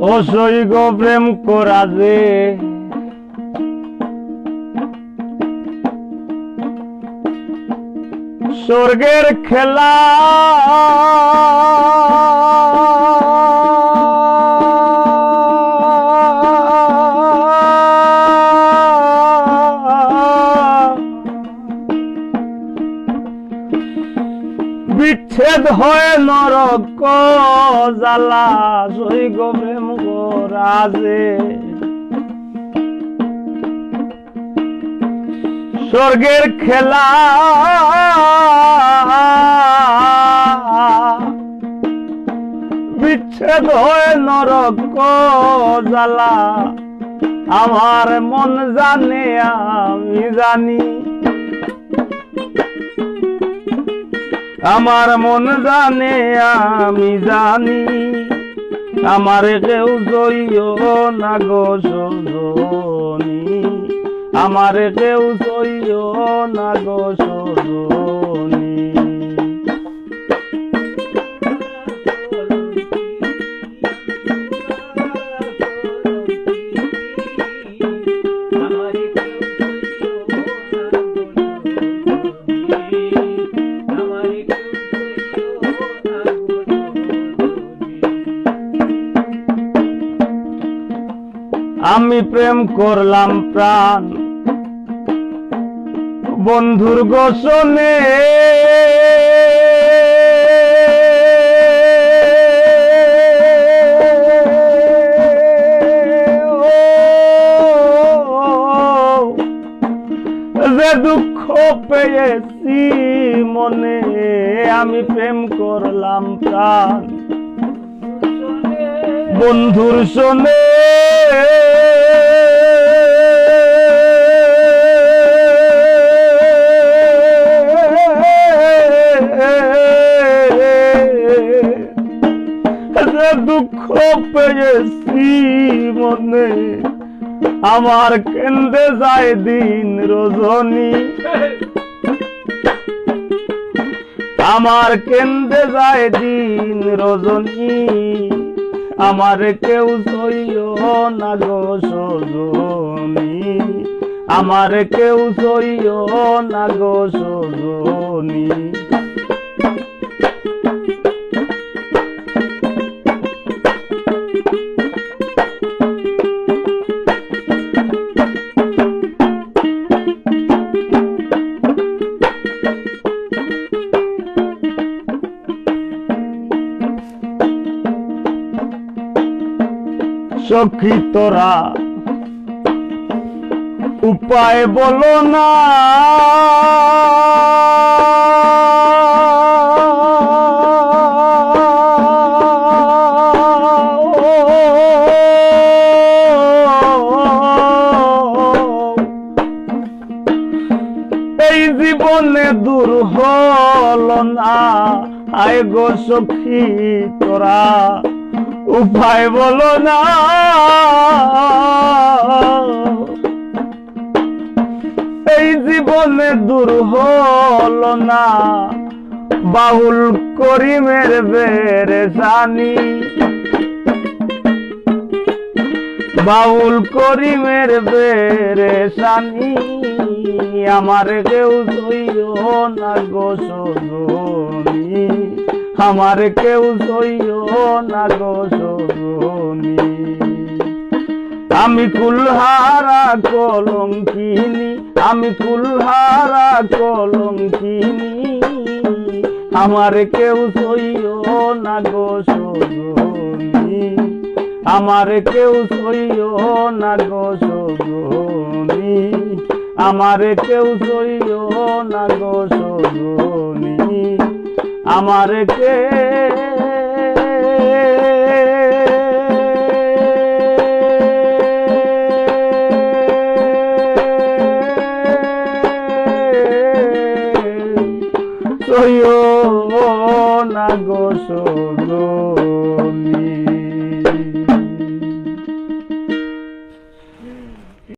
অসই গো প্রেম করা যে স্বর্গের খেলা বিচ্ছেদ হয় নরক জ্বালা সই গো প্রেম করা যে স্বর্গের খেলা বিচ্ছেদ হয় নরক জ্বালা আমার মন জানে আমি জানি আমার মন জানে আমি জানি আমার কেউ সইও না গো সজনী আমার কেউ সইও না গো সজনী আমি প্রেম করলাম প্রাণ বন্ধুর গোসনে যে দুঃখ পেয়েছি মনে আমি প্রেম করলাম প্রাণ বন্ধুর শোনে দুঃখ পেয়েছি মনে আমার কেন্দ্রে যায় দিন রজনী আমার কেন্দ্রে যায় দিন রজনী আমার কেউ সইও না গো সজনী আমার কেউ সইও না গো সজনী সখী তোরা উপায় বলো না এই জীবনে দূর হল না আয় গো সখী তোরা উপায় বলো না এই জীবনে দূর হল না বাউল করিমের বেরেশানি বাউল করিমের বেরেশানি আমার কেউ সইও না গো সজনী আমার কেউ সইও না গো সজনী আমি কুলহারা কলঙ্কিনী আমি কুলহারা কলঙ্কিনী আমার কেউ সইও না গো সজনী আমার কেউ সইও না গো সজনী আমার কেউ সইও না গো সজনী আমার কে সইও না গো